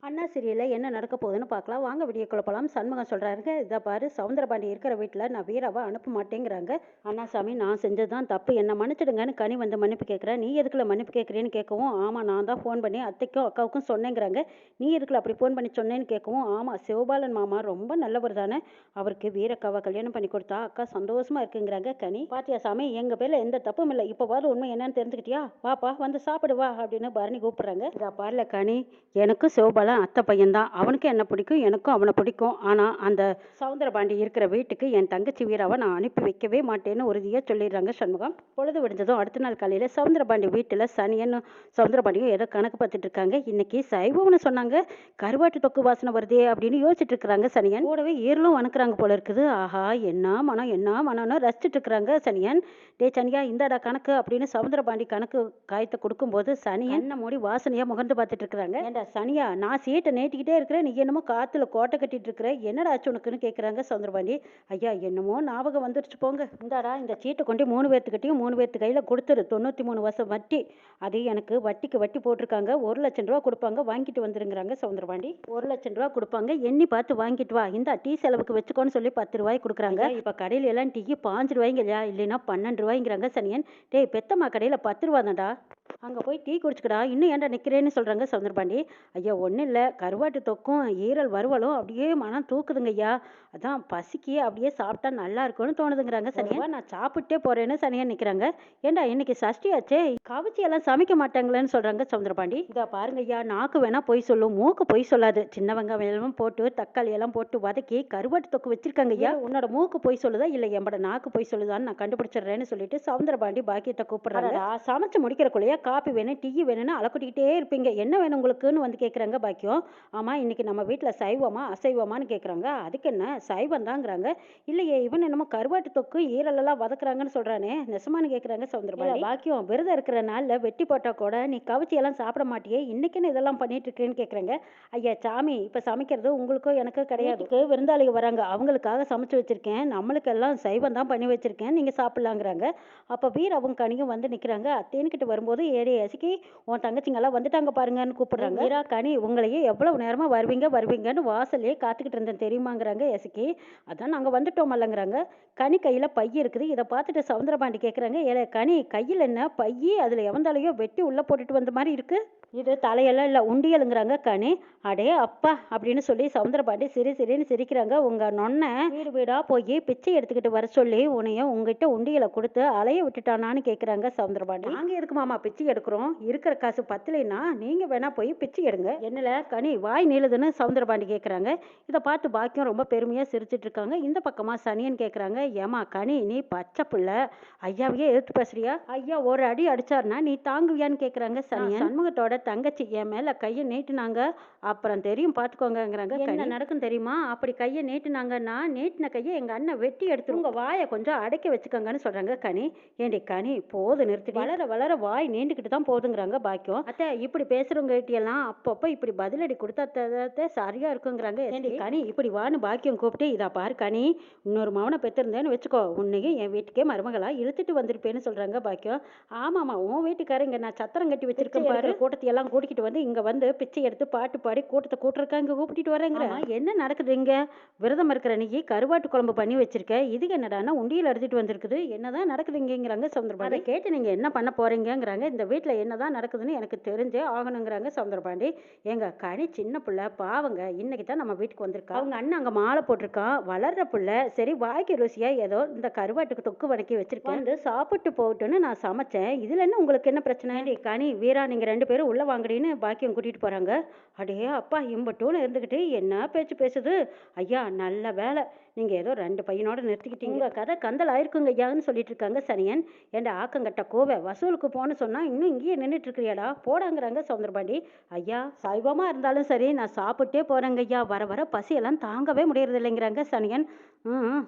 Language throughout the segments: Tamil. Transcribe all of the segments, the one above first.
அண்ணா சீரியலில் என்ன நடக்க போகுதுன்னு பார்க்கலாம் வாங்க. வீடியோக்குள்ள போகலாம். சண்முகம் சொல்கிறாருங்க, இதை பாரு, சவுந்தரபாண்டி இருக்கிற வீட்டில் நான் வீராவை அனுப்ப மாட்டேங்கிறாங்க. அண்ணாசாமி, நான் செஞ்சது தான் தப்பு, என்னை மன்னிச்சிடுங்கன்னு கனி வந்து மன்னிப்பு கேட்குறேன். நீ எதுக்குள்ள மன்னிப்பு கேட்குறேன்னு கேட்கவும், ஆமாம் நான் தான் ஃபோன் பண்ணி அத்தைக்கும் அக்காவுக்கும் சொன்னேங்கிறாங்க. நீ எதுக்குள்ள அப்படி ஃபோன் பண்ணி சொன்னேன்னு கேட்கவும், ஆமாம் சிவபாலன் மாமா ரொம்ப நல்லவர் தானே, அவருக்கு வீரக்காவை கல்யாணம் பண்ணி கொடுத்தா அக்கா சந்தோஷமா இருக்குங்கிறாங்க. கனி, பாத்தியா சாமி, எங்கள் பேரில் எந்த தப்பும் இல்லை, இப்போ வாது உண்மை என்னன்னு தெரிஞ்சுக்கிட்டியா, வாப்பா வந்து சாப்பிடு வா அப்படின்னு பரணி கூப்பிட்றாங்க. இதா பாருல கனி, எனக்கு சிவபாலன் அத்தை பையன்தான், அவனுக்கு என்ன பிடிக்கும், எனக்கும் அவனை பிடிக்கும். ஆனால் அந்த சவுந்தரபாண்டி இருக்கிற வீட்டுக்கு என் தங்கச்சி வீராவை நான் அனுப்பி வைக்கவே மாட்டேன்னு உறுதியாக சொல்லிடுறாங்க சண்முகம். பொழுது விடிஞ்சதும் அடுத்த நாள் காலையில் சவுந்தரபாண்டி வீட்டில் சனியன் சவுந்தரபாண்டியும் ஏதோ கணக்கு பார்த்துட்டு இருக்காங்க. இன்னைக்கு சைவம்னு சொன்னாங்க, கருவாட்டு தொக்கு வாசனை வருதே அப்படின்னு யோசிச்சுட்டு இருக்கிறாங்க சனியன். கூடவே ஈரலும் அனுக்குறாங்க போல இருக்குது. ஆஹா, என்ன மனம்னு ரசிச்சுட்டு இருக்கிறாங்க சனியன். டே சனியா, இந்தாடா கணக்கு அப்படின்னு சவுந்தரபாண்டி கணக்கு காயத்தை கொடுக்கும்போது சனியன் மூடி வாசனையா முகர்ந்து பார்த்துட்டு இருக்கிறாங்க. ஏண்டா சனியா, நான் சீட்டை நீட்டிக்கிட்டே இருக்கிறேன், நீ என்னமோ காத்துல கோட்டை கட்டிட்டு இருக்கிற, என்னடா ஆச்சு உனக்குன்னு கேட்குறாங்க சவுந்தரபாண்டி. ஐயா, என்னமோ ஞாபகம் வந்துருச்சு போங்க, இந்தாடா இந்த சீட்டை கொண்டு 3 பேர்த்துக்கிட்டையும் 3 பேர்த்து கையில் கொடுத்துரு, 93 வருஷம் வட்டி, அது எனக்கு வட்டிக்கு வட்டி போட்டிருக்காங்க, 1,00,000 ரூபா கொடுப்பாங்க, வாங்கிட்டு வந்துருங்கிறாங்க சவுந்தரபாண்டி. 1,00,000 ரூபா கொடுப்பாங்க, எண்ணி பார்த்து வாங்கிட்டு வா, இந்த டீ செலவுக்கு வச்சுக்கோன்னு சொல்லி 10 ரூபாய் கொடுக்குறாங்க. இப்போ கடையில எல்லாம் டீ 5 ரூபாய்ங்க இல்லையா, இல்லைன்னா 12 ரூபாய்ங்கிறாங்க சனியன். டேய் பெத்தம்மா, கடையில் 10 ரூபா தான்டா, அங்கே போய் டீ குடிச்சுக்கடா, இன்னும் ஏன்டா நிற்கிறேன்னு சொல்கிறாங்க சவுந்தரபாண்டி. ஐயா ஒன்றும் இல்லை, கருவாட்டு தொக்கும் ஈரல் வறுவலும் அப்படியே மனம் தூக்குதுங்க ஐயா, அதான் பசிக்கு அப்படியே சாப்பிட்டா நல்லா இருக்கும்னு தோணுதுங்கிறாங்க சனியா. நான் சாப்பிட்டே போகிறேன்னு சனியா நிற்கிறாங்க. ஏண்டா இன்னைக்கு சஷ்டி ஆச்சே, கவிச்சி எல்லாம் சமைக்க மாட்டாங்களேன்னு சொல்கிறாங்க சவுந்தரபாண்டி. இதா பாருங்க ஐயா, நாக்கு வேணா பொய் சொல்லும், மூக்கு பொய் சொல்லாது. சின்ன வெங்காயம் எல்லாம் போட்டு தக்காளி எல்லாம் போட்டு வதக்கி கருவாட்டு தொக்கு வச்சிருக்காங்க ஐயா, உன்னோட மூக்கு பொய் சொல்லுதா இல்லை எம்பட நாக்கு பொய் சொல்லுதான்னு நான் கண்டுபிடிச்சிடுறேன்னு சொல்லிட்டு சவுந்தரபாண்டி பாக்கியத்தை கூப்பிடுறாங்க. சமைச்சு முடிக்கிறக்குள்ளேயே காப்பி வேணும் டீ வேணும்னு அலக்குட்டிக்கிட்டே இருப்பீங்க, என்ன வேணும் உங்களுக்குன்னு வந்து கேட்குறாங்க பாக்கியம். ஆமாம், இன்னைக்கு நம்ம வீட்டில் சைவமா அசைவமானு கேட்குறாங்க. அதுக்கு என்ன, சைவம் தாங்கிறாங்க. இல்லையே, இவன் என்னமோ கருவாட்டு தொக்கு ஈரலெல்லாம் வதக்குறாங்கன்னு சொல்கிறானே, நெசமானு கேட்குறாங்க சவுந்தரபாண்டி. பாக்கியம், விரதம் இருக்கிற நாளில் வெட்டி போட்டால் கூட நீ கவிச்சியெல்லாம் சாப்பிட மாட்டியே, இன்னைக்குன்னு இதெல்லாம் பண்ணிட்டு இருக்கேன்னு கேட்குறாங்க. ஐயா சாமி, இப்போ சமைக்கிறது உங்களுக்கோ எனக்கு கிடையாது, விருந்தாளிகள் வராங்க, அவங்களுக்காக சமைச்சு வச்சிருக்கேன், நம்மளுக்கெல்லாம் சைவம் தான் பண்ணி வச்சிருக்கேன், நீங்கள் சாப்பிட்லாங்கிறாங்க. அப்போ வீர அவங்க கனியும் வந்து நிற்கிறாங்க. அத்தேன்கிட்ட வரும்போது ஏடி எசிக்கி, உன் தங்கச்சிங்கெல்லாம் வந்துட்டாங்க பாருங்கன்னு கூப்பிடுறாங்க. வீரா, கனி உங்களையே எவ்வளவு நேரமா வருவீங்கன்னு வாசல்லே காத்துக்கிட்டு இருந்தேன் தெரியுமாங்கிறாங்க எசிக்கி. அதான் நாங்கள் வந்துட்டோம் அல்லங்கிறாங்க. கனி கையில் பை இருக்குது, இதை பார்த்துட்டு சவுந்தரபாண்டி கேட்குறாங்க, ஏழை கனி கையில் என்ன பையி, அதில் எவந்தாலையோ வெட்டி உள்ளே போட்டுட்டு வந்த மாதிரி இருக்கு, இது தலையெல்லாம் இல்லை உண்டியலுங்கிறாங்க கனி. அடே அப்பா அப்படின்னு சொல்லி சவுந்தரபாண்டி சிரின்னு சிரிக்கிறாங்க. உங்கள் நொன்னை வீடு வீடாக போய் பிச்சை எடுத்துக்கிட்டு வர சொல்லி உன்னைய உங்ககிட்ட உண்டியலை கொடுத்து அலைய விட்டுட்டானான்னு கேட்குறாங்க சவுந்தரபாண்டி. நாங்கள் எதுக்கு மாமா பிச்சை எடுக்கிறோம், இருக்கிற காசு பத்தலைன்னா நீங்கள் வேணா போய் பிச்சை எடுங்க, என்னல கனி வாய் நீளுதுன்னு சவுந்தரபாண்டி கேட்குறாங்க. இதை பார்த்து பாக்கியம் ரொம்ப பெருமையாக சிரிச்சிட்டு இருக்காங்க. இந்த பக்கமாக சனியன் கேட்குறாங்க, ஏமா கனி நீ பச்சை பிள்ளை, ஐயாவையே எதிர்த்து பேசுறியா, ஐயா ஒரு அடி அடிச்சாருன்னா நீ தாங்குவியான்னு கேட்குறாங்க சனியன். சண்முகத்தோட தங்கச்சி என் மேலே கையை நீட்டுனாங்க, அப்புறம் தெரியும் பார்த்துக்கோங்கிறாங்க. என்ன நடக்கும் தெரியுமா, அப்படி கையை நீட்டுனாங்கன்னா நீட்டின கையை எங்கள் அண்ணன் வெட்டி எடுத்து உங்கள் வாயை கொஞ்சம் அடைக்க வச்சுக்கோங்கன்னு சொல்கிறாங்க கனி. ஏண்டி கனி போது நிறுத்தி, வளர வளர வாய் நீண்டுக்கிட்டு தான் போதுங்கிறாங்க பாக்கியம். அத்தை இப்படி பேசுகிறவங்க கிட்டியெல்லாம் அப்பப்போ இப்படி பதிலடி கொடுத்தா சரியாக இருக்குங்கிறாங்க. ஏண்டி கனி இப்படி வான்னு பாக்கியம் கூப்பிட்டு, இதா பாரு கனி, இன்னொரு மவனை பெற்றிருந்தேன்னு வச்சுக்கோ, உன்னையும் என் வீட்டுக்கே மருமகளா இழுத்துட்டு வந்திருப்பேன்னு சொல்கிறாங்க பாக்கியம். ஆமாம்மா, உன் வீட்டுக்காரங்க நான் சத்திரம் கட்டி வச்சிருக்கேன் பாரு, கூட்டத்தை எல்லாம் கூட்டிக்கிட்டு வந்து இங்கே வந்து பிச்சை எடுத்து பாட்டு பாடி கூட்டத்தை கூட்டுறக்கா இங்கே கூப்பிட்டு வரேங்கிற. என்ன நடக்குது இங்கே, விரதம் இருக்கிற நீ கருவாட்டு குழம்பு பண்ணி வச்சிருக்க, இதுக்கு என்னடானா உண்டியில் எடுத்துட்டு வந்திருக்குது, என்னதான் நடக்குது இங்கேங்கிறாங்க சவுந்தரபாண்டி. கேட்டு நீங்கள் என்ன பண்ண போறீங்கிறாங்க. இந்த வீட்டில் என்னதான் நடக்குதுன்னு எனக்கு தெரிஞ்சே ஆகணுங்கிறாங்க சவுந்தரபாண்டி. எங்க கனி சின்ன பிள்ளை பாவங்க, இன்னைக்கு தான் நம்ம வீட்டுக்கு வந்திருக்கா, அவங்க அண்ணன் அங்கே மாலை போட்டிருக்கான், வளர்ற பிள்ளை, சரி வாய்க்கு ருசியா ஏதோ இந்த கருவாட்டுக்கு தொக்கு வணக்கி வச்சிருக்கேன், வந்து சாப்பிட்டு போட்டுன்னு நான் சமைச்சேன், இதுல என்ன உங்களுக்கு என்ன பிரச்சனை, கனி வீரா நீங்க 2 பேரும் உள்ள வாங்கடின்னு பாக்கியம் கூட்டிட்டு போறாங்க. அடே அப்பா, இம்பட்டோன்னு இருந்துக்கிட்டு என்ன பேச்சு பேசுது, ஐயா நல்ல வேலை நீங்கள் ஏதோ 2 பையனோட நிறுத்திக்கிட்டீங்க, உங்கள் கதை கந்தல் ஆயிருக்குங்க ஐயான்னு சொல்லிட்டு இருக்காங்க சனியன். ஏண்டா ஆக்கங்கட்ட கோவை, வசூலுக்கு போன்னு சொன்னால் இன்னும் இங்கேயே நின்றுட்டு இருக்கிறியாடா போடாங்கிறாங்க சவுந்தரபாண்டி. ஐயா சைவமாக இருந்தாலும் சரி நான் சாப்பிட்டே போகிறேங்க ஐயா, வர வர பசியெல்லாம் தாங்கவே முடியறது இல்லைங்கிறாங்க சனியன்.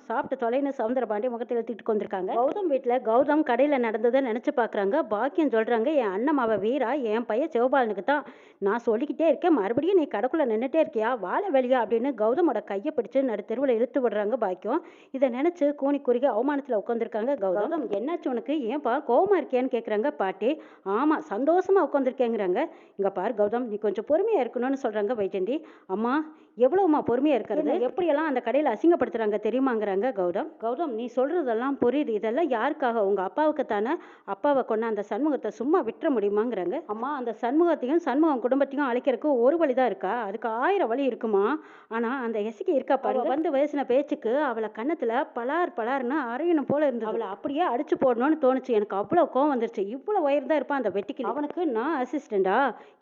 சாப்பிட்டு தொலைன்னு சவுந்தரபாண்டி முகத்தை இழுத்துக்கிட்டு வந்திருக்காங்க. கௌதம் வீட்டில் கௌதம் கடையில் நடந்ததை நினச்சி பார்க்குறாங்க. பாக்கியம் சொல்கிறாங்க, என் அண்ணன் மாவ வீரா என் பையன் சிவபாலனுக்கு தான். நான் சொல்லிக்கிட்டே இருக்கேன், மறுபடியும் நீ கடைக்குள்ளே நின்றுட்டே இருக்கியா, வாழ வெளியா அப்படின்னு கௌதமோட கையை பிடிச்சு நடு தெருவில் இழுத்து விடுறாங்க பாக்கியம். இதை நினச்சி கூனி குறுகி அவமானத்தில் உட்காந்துருக்காங்க கௌதம். என்னாச்சு உனக்கு, ஏன்பா கோவமா இருக்கியான்னு கேட்குறாங்க பாட்டி. ஆமாம், சந்தோஷமாக உட்காந்துருக்கேங்கிறாங்க. இங்கே பார் கௌதம், நீ கொஞ்சம் பொறுமையாக இருக்கணும்னு சொல்கிறாங்க வைஜந்தி. அம்மா எவ்வளவுமா பொறுமையாக இருக்கிறது, எப்படியெல்லாம் அந்த கடையில் அசிங்கப்படுத்துகிறாங்க தெரியுமாங்கிறாங்க கௌதம். கௌதம், நீ சொல்கிறதெல்லாம் புரியுது, இதெல்லாம் யாருக்காக, உங்கள் அப்பாவுக்கு தானே. அப்பாவை கொண்ட அந்த சண்முகத்தை சும்மா விட்டுற முடியுமாங்கிறாங்க. அம்மா, அந்த சண்முகத்தையும் சண்முகம் குடும்பத்தையும் அழைக்கிறதுக்கு ஒரு வழி தான் இருக்கா, அதுக்கு 1000 வழி இருக்குமா. ஆனால் அந்த எசிக்கு இருக்கா பாரு, வந்து வயசுன பேச்சுக்கு அவளை கன்னத்தில் பலார் பலார்னு அரையணும் போல இருந்தது. அவளை அப்படியே அடிச்சு போடணும்னு தோணுச்சு. எனக்கு அவ்வளோ கோவம் வந்துருச்சு. இவ்வளோ உயர் தான் இருப்பான் அந்த வெட்டிக்கு. அவனுக்கு நான் அசிஸ்டண்டா,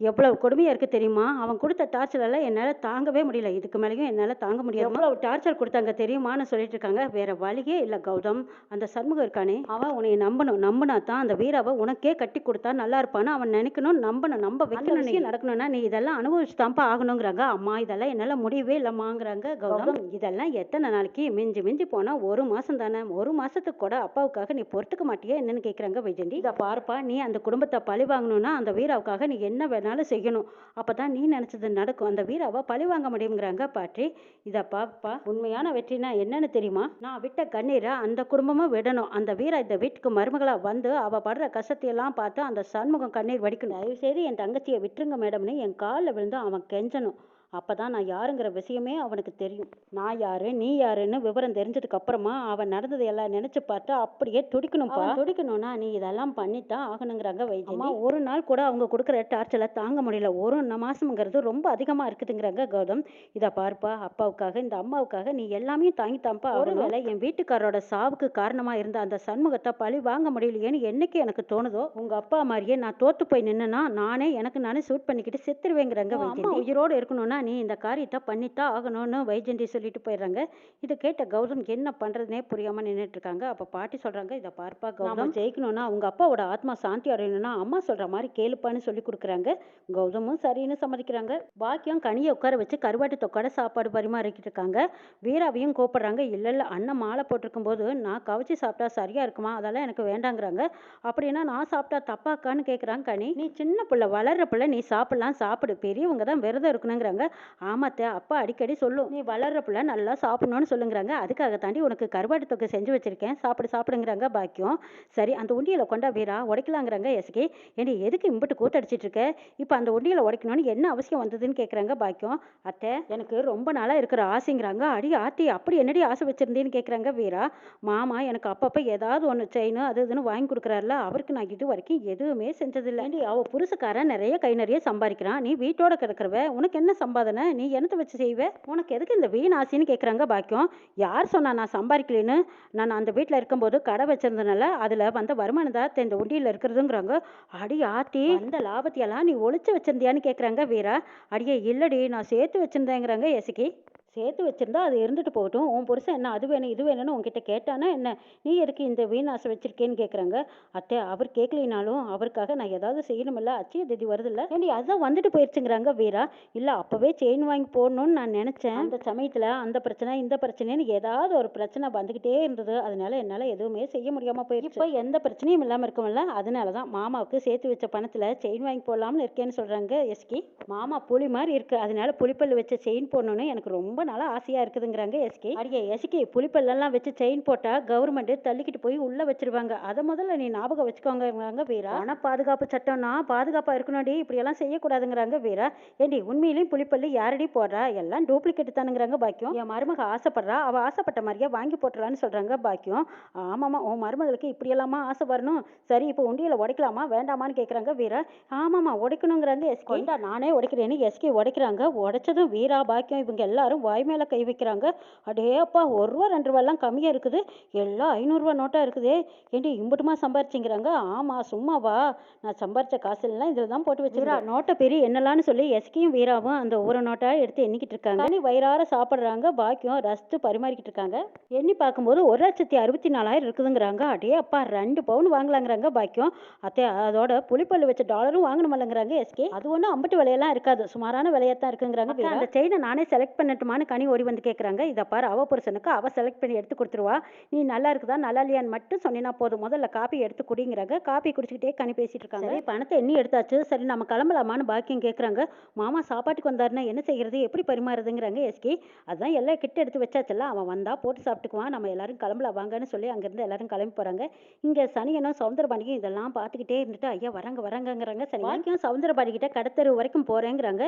எவ்வளவு கொடுமையாக இருக்குது தெரியுமா. அவன் கொடுத்த டார்ச்சரெல்லாம் என்னால் தாங்கவே முடியல. இதுக்கு மேலேயும் என்னால் தாங்க முடியாது. எவ்வளவு டார்ச்சர் கொடுத்தாங்க தெரியுமான்னு சொல்லிட்டு இருக்காங்க. வேற வழியே இல்லை கௌதம். அந்த சண்முகம் இருக்கானே, அவன் உன்னை நம்பணும். நம்பினா தான் அந்த வீராவை உனக்கே கட்டி கொடுத்தா நல்லா இருப்பான்னு அவன் நினைக்கணும். நம்பணும். நம்ப வைக்கணும். விஷயம் நடக்கணும்னா நீ இதெல்லாம் அனுபவிச்சு தான்ப்பா ஆகணுங்கிறாங்க. அம்மா, இதெல்லாம் என்னால் முடியவே இல்லைம்மாங்கிறாங்க கௌதம். இதெல்லாம் எத்தனை நாளைக்கு, மிஞ்சி மிஞ்சி போனால் 1 மாதம் தானே. 1 மாதத்துக்கு கூட அப்பாவுக்காக நீ பொறுத்துக்க மாட்டியா என்னன்னு கேட்குறாங்க வைஜந்தி. இதை பார்ப்பா, நீ அந்த குடும்பத்தை பழி வாங்கணும்னா அந்த வீராவுக்காக நீ என்ன வேணாலும் செய்யணும். அப்போ தான் நீ நினச்சது நடக்கும். அந்த வீராவை பழி வாங்க முடியுங்கிறாங்க பாட்டி. இதை பாப்பா, உண்மையான வெற்றினா என்னன்னு தெரியுமா. நான் விட்ட கண்ணீரை அந்த குடும்பமும் விடணும். அந்த வீரா இந்த வீட்டுக்கு மருமகளா வந்து அவள் படுற கஷ்டத்தையெல்லாம் பார்த்து அந்த சண்முகம் கண்ணீர் வடிக்கணும். தயவுசெய்து என் தங்கச்சியை விட்டுருங்க மேடம்னு என் காலில் விழுந்து அவன் கெஞ்சணும். அப்பதான் நான் யாருங்கிற விஷயமே அவனுக்கு தெரியும். நான் யாரு நீ யாருன்னு விவரம் தெரிஞ்சதுக்கு அப்புறமா அவன் நடந்ததை எல்லாம் நினைச்சு பார்த்தா அப்படியே துடிக்கணும்ப்பா. துடிக்கணும்னா நீ இதெல்லாம் பண்ணித்தான் ஆகணுங்கிறாங்க வைத்தியமா. ஒரு நாள் கூட அவங்க கொடுக்குற டார்ச்சரை தாங்க முடியல. 1 மாசம்ங்கிறது ரொம்ப அதிகமா இருக்குதுங்கிறாங்க கௌதம். இதை பார்ப்பா, அப்பாவுக்காக இந்த அம்மாவுக்காக நீ எல்லாமே தாங்கித்தான்ப்பா. ஒருவேளை என் வீட்டுக்காரோட சாவுக்கு காரணமா இருந்த அந்த சண்முகத்தை பழி வாங்க முடியலையேன்னு என்னைக்கு எனக்கு தோணுதோ, உங்க அப்பா மாதிரியே நான் தோத்து போய் நின்னா நானே எனக்கு நானே சூட் பண்ணிக்கிட்டு செத்துருவேங்கிறாங்க வைத்தியம். உயிரோடு இருக்கணும்னா நீ இந்த காரியத்தை பண்ணித்தான் ஆகணும்னு வைஜந்தி சொல்லிட்டு போயிடுறாங்க. இதை கேட்ட கௌதம் என்ன பண்றதுனே புரியாம நின்றுட்டு இருக்காங்க. அப்ப பாட்டி சொல்றாங்க, இதை பார்ப்பா கௌதம், ஜெயிக்கணும்னா உங்க அப்பாவோட ஆத்மா சாந்தி அடையணும்னா அம்மா சொல்ற மாதிரி கேளுப்பான்னு சொல்லி கொடுக்குறாங்க. கௌதமும் சரின்னு சம்மதிக்கிறாங்க. பாக்கியம் கனியை உட்கார வச்சு கருவாட்டு தொக்காட சாப்பாடு பரிமாறிக்கிட்டு இருக்காங்க. வீராவையும் கூப்பிடுறாங்க. இல்ல அண்ணன் மாலை போட்டிருக்கும் போது நான் கவச்சி சாப்பிட்டா சரியா இருக்குமா, அதெல்லாம் எனக்கு வேண்டாங்கிறாங்க. அப்படின்னா நான் சாப்பிட்டா தப்பாக்கான்னு கேட்குறாங்க கனி. நீ சின்ன பிள்ளை, வளர்ற பிள்ளை, நீ சாப்பிடலாம், சாப்பிடு, பெரியவங்க தான் விரதம் இருக்கணுங்கிறாங்க. ஆமாத்த, அப்பா அடிக்கடி சொல்லும், நீ வளர்ற பிள்ளை நல்லா சாப்பிடணும்னு சொல்லுங்கிறாங்க. அதுக்காக தாண்டி உனக்கு கருவாட்டு தொகை செஞ்சு வச்சிருக்கேன், சாப்பிடுங்கிறாங்க பாக்கியம். சரி, அந்த உண்டியலை கொண்டா வீரா, உடைக்கலாங்கிறாங்க எஸ்கே. ஏண்டி எதுக்கு இம்பிட்டு கூத்தடிச்சிட்டு இருக்க, இப்போ அந்த உண்டியலை உடைக்கணும்னு என்ன அவசியம் வந்ததுன்னு கேட்குறாங்க பாக்கியம். அத்தை, எனக்கு ரொம்ப நாளாக இருக்கிற ஆசைங்கிறாங்க. அடி ஆத்தி, அப்படி என்னடி ஆசை வச்சிருந்தேன்னு கேட்குறாங்க வீரா. மாமா எனக்கு அப்பப்போ ஏதாவது ஒன்று செயின் அது இதுன்னு வாங்கி கொடுக்குறாருல, அவருக்கு நான் இது வரைக்கும் எதுவுமே செஞ்சதில்லை. அவ புருஷக்காரன் நிறைய கை நிறைய சம்பாதிக்கிறான், நீ வீட்டோட கிடக்கிறவ, உனக்கு என்ன சம்பாதனை, நீ என்னத்தை வச்சு செய்வே, உனக்கு எதுக்கு இந்த வீண் ஆசைன்னு கேட்குறாங்க பாக்கியம். யார் சொன்னா நான் சம்பாதிக்கலன்னு, நான் அந்த வீட்டில் இருக்கும்போது கடை வச்சிருந்தனால அதில் வந்த வருமானம் தான் இந்த உண்டியில் இருக்கிறதுங்கிறாங்க. அடி ஆட்டி, அந்த லாபத்தையெல்லாம் நீ ஒழிச்சு வச்சிருந்தியான்னு கேட்குறாங்க வீரா. அடியே இல்லடி, நான் சேர்த்து வச்சிருந்தேங்கிறாங்க எசுக்கி. சேர்த்து வச்சிருந்தா அது இருந்துட்டு போகட்டும், உன் புருஷன் என்ன அது வேணும் இது வேணும்னு உன்கிட்ட கேட்டானா என்ன, நீ எதுக்கு இந்த வீணாசை வச்சிருக்கேன்னு கேட்குறாங்க. அத்தை, அவர் கேட்கலினாலும் அவருக்காக நான் ஏதாவது செய்யணுமில்ல, அச்சய தேதி வருதில்ல, ஏண்டி அதுதான் வந்துட்டு போயிடுச்சுங்கிறாங்க வீரா. இல்லை அப்போவே செயின் வாங்கி போடணும்னு நான் நினச்சேன், அந்த சமயத்தில் அந்த பிரச்சனை இந்த பிரச்சனைன்னு ஏதாவது ஒரு பிரச்சனை வந்துக்கிட்டே இருந்தது, அதனால என்னால் எதுவுமே செய்ய முடியாமல் போயிடுச்சு. இப்போ எந்த பிரச்சனையும் இல்லாமல் இருக்கும்ல, அதனால தான் மாமாவுக்கு சேர்த்து வச்ச பணத்தில் செயின் வாங்கி போடலாம்னு இருக்கேன்னு சொல்கிறாங்க எஸ்கி. மாமா புலி மாதிரி இருக்கு, அதனால புலிப்பல் வச்ச செயின் போடணும்னு எனக்கு ரொம்ப நாளா ஆசையா இருக்குதுங்கிறாங்க எஸ்கே. அடியே எஸ்கே, புலிப்பல்லாம் வச்சு செயின் போட்டா கவர்மெண்ட் தள்ளிக்கிட்டு போய் உள்ள வச்சிருவாங்க, அதை முதல்ல நீ ஞாபகம் வச்சுக்கோங்கிறாங்க வீரா. ஆனா பாதுகாப்பு சட்டம்னா பாதுகாப்பா இருக்கணும்டி, இப்படி எல்லாம் செய்யக்கூடாதுங்கிறாங்க வீரா. ஏண்டி உண்மையிலையும் புலிப்பல்லு யாரடி போடுறா, எல்லாம் டூப்ளிகேட் தானுங்கிறாங்க பாக்கியம். என் மருமக ஆசைப்படுறா, அவ ஆசைப்பட்ட மாதிரியே வாங்கி போட்டுலான்னு சொல்றாங்க பாக்கியம். ஆமாமா, உன் மருமகளுக்கு இப்படி எல்லாமா ஆசை வரணும். சரி, இப்போ உண்டியல உடைக்கலாமா வேண்டாமான்னு கேட்குறாங்க வீரா. ஆமாமா உடைக்கணுங்கிறாங்க எஸ்கே. நானே உடைக்கிறேன்னு எஸ்கே உடைக்கிறாங்க. உடைச்சதும் வீரா பாக்கியம் இவங்க எல்லாரும் வாய் மேல கை வைக்கிறாங்க. அடே அப்பா, 1 ரூபா 2 ரூபாலாம் கம்மியா இருக்குது, எல்லாம் 500 ரூபா நோட்டா இருக்குதே, ஏண்டி இம்புட்டுமா சம்பாரிச்சிங்கிறாங்க. ஆமா சும்மாவா, நான் சம்பாரிச்ச காசு எல்லாம் இதுல தான் போட்டு வச்சுக்கிறேன், நோட்டை பெரிய என்னலான்னு சொல்லி எஸ்கியும் வீராவும் அந்த ஒரு நோட்டா எடுத்து எண்ணிக்கிட்டு இருக்காங்க. தனி வயிறார சாப்பிட்றாங்க. பாக்கியம் ரசித்து பரிமாறிக்கிட்டு இருக்காங்க. எண்ணி பார்க்கும்போது 1,64,000 இருக்குதுங்கிறாங்க. அடே அப்பா, 2 பவுன் வாங்கலாங்கிறாங்க பாக்கியம். அத்தை, அதோட புலிப்பல்லு வச்ச டாலரும் வாங்கணுமல்லங்கிறாங்க எஸ்கே. அது ஒன்றும் அம்பட்டு விலையெல்லாம் இருக்காது, சுமாரான விலையத்தான் இருக்குங்கிறாங்க. அந்த செயினை நானே செலக்ட் பண்ணட்டுமான்னு கொடுத்துருவான்னு கனி ஓடி வந்து கேட்குறாங்க. இதை பாரு, அவ புருஷனுக்கு அவ செலக்ட் பண்ணி எடுத்து கொடுத்துருவா. நீ நல்லா இருக்குதா நல்லா இல்லையான்னு மட்டும் சொன்னீங்கன்னா போதும். முதல்ல காப்பி எடுத்து குடிங்கிறாங்க. காப்பி குடிச்சிக்கிட்டே கனி பேசிட்டு இருக்காங்க. சரி, பணத்தை எண்ணி எடுத்தாச்சு. சரி, நம்ம கிளம்பலாமான்னு பாக்கியம் கேட்குறாங்க. மாமா சாப்பாட்டுக்கு வந்தாருன்னா என்ன செய்யறது, எப்படி பரிமாறுதுங்கிறாங்க எஸ்கி. அதான் எல்லாம் கிட்ட எடுத்து வச்சாச்சுல்ல, அவன் வந்தா போட்டு சாப்பிட்டுக்குவான், நம்ம எல்லாரும் கிளம்பலாம் வாங்கன்னு சொல்லி அங்கேருந்து எல்லாரும் கிளம்பி போறாங்க. இங்க சனியனும் சவுந்தரபாண்டியும் இதெல்லாம் பார்த்துக்கிட்டே இருந்துட்டு ஐயா வராங்கங்கிறாங்க. சரி, பாக்கியம் சவுந்தரபாண்டி கிட்ட கடத்தெரு வரைக்கும் போறேங்கிறாங்க.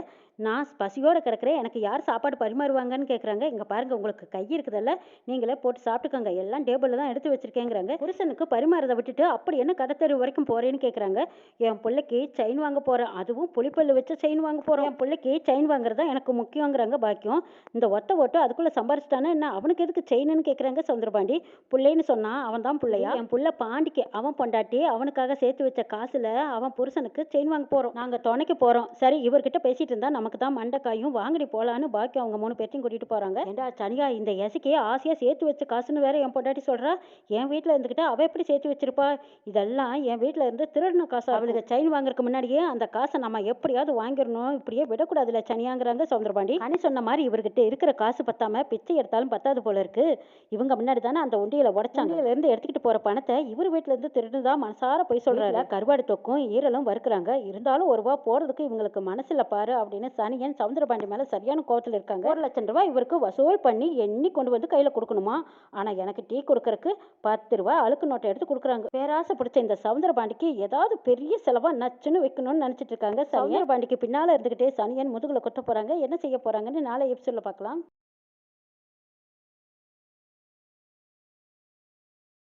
நான் பசியோட கிடக்குறேன், எனக்கு யார் சாப்பாடு பரிமாறுவாங்கன்னு கேட்குறாங்க. இங்க பாருங்க, உங்களுக்கு கை இருக்குதல்ல, நீங்களே போட்டு சாப்பிட்டுக்கோங்க, எல்லாம் டேபிளில் தான் எடுத்து வச்சிருக்கேங்கிறாங்க. புருஷனுக்கு பரிமாறதை விட்டுட்டு அப்படி என்ன கடத்தெரு வரைக்கும் போறேன்னு கேட்குறாங்க. என் பிள்ளைக்கு செயின் வாங்க போறேன், அதுவும் புளிப்பல்லு வச்ச செயின் வாங்க போறோம். என் பிள்ளைக்கு செயின் வாங்குறதா எனக்கு முக்கியங்கிறாங்க பாக்கியம். இந்த ஒத்த ஓட்டு அதுக்குள்ள சம்பாரிச்சிட்டானா என்ன, அவனுக்கு எதுக்கு செயின்னு கேட்குறாங்க சவுந்தரபாண்டி. பிள்ளைன்னு சொன்னா அவன் தான் பிள்ளையா? என் புள்ள பாண்டிக்கு அவன் பொண்டாட்டி அவனுக்காக சேர்த்து வச்ச காசுல அவன் புருஷனுக்கு செயின் வாங்க போறோம், நாங்க துணைக்கு போறோம். சரி, இவர்கிட்ட பேசிட்டு இருந்தா நமக்கு தான் மண்டைக்காயும், வாங்கடி போலான்னு பாக்கியம் அவங்க 3 பேர்த்தையும் கூட்டிட்டு போறாங்க. ஏண்டா சனியா, இந்த எசைக்கே ஆசையா சேர்த்து வச்ச காசுன்னு வேற என் பொண்டாட்டி சொல்றா. என் வீட்டுல இருந்துகிட்டு அவ எப்படி சேர்த்து வச்சிருப்பா? இதெல்லாம் என் வீட்டுல இருந்து திருடின காசு. அவளுக்கு செயின் வாங்குறதுக்கு முன்னாடியே அந்த காசை நம்ம எப்படியாவது வாங்கிடணும், இப்படியே விடக்கூடாதுல சனியாங்கிறாங்க சவுந்தரபாண்டி. கனி சொன்ன மாதிரி இவர்கிட்ட இருக்கிற காசு பத்தாம பிச்சை எடுத்தாலும் பத்தாது போல இருக்கு. இவங்க முன்னாடி தானே அந்த உண்டியில உடைச்சாங்க. இருந்து எடுத்துக்கிட்டு போற பணத்தை இவர் வீட்டுல இருந்து திருடுதான் மனசார போய் சொல்றாரு. கருவாடு தொக்கும் ஈரலும் வறுக்குறாங்க, இருந்தாலும் ஒரு ரூபா போறதுக்கு இவங்களுக்கு மனசுல பாரு அப்படின்னு சனியன் சவுந்தரபாண்டி மேல சரியான கோவத்துல இருக்காங்க. 1 லட்சம் ரூபாய் இவருக்கு வசூல் பண்ணி எண்ணி கொண்டு வந்து கையில கொடுக்கணுமா? ஆனா எனக்கு டீ கொடுக்கறதுக்கு 10 ரூபாய் அழுக்கு நோட்டை எடுத்து கொடுக்குறாங்க. பேராசை பிடிச்ச இந்த சவுந்தரபாண்டிக்கு ஏதாவது பெரிய செலவா நச்சுன்னு வைக்கணும்னு நினைச்சிட்டு இருக்காங்க. சவுந்தரபாண்டிக்கு பின்னால இருந்துகிட்டே சனியன் முதுகுல கொட்ட போறாங்க. என்ன செய்ய போறாங்கன்னு நாளை எபிசோட்ல பார்க்கலாம்.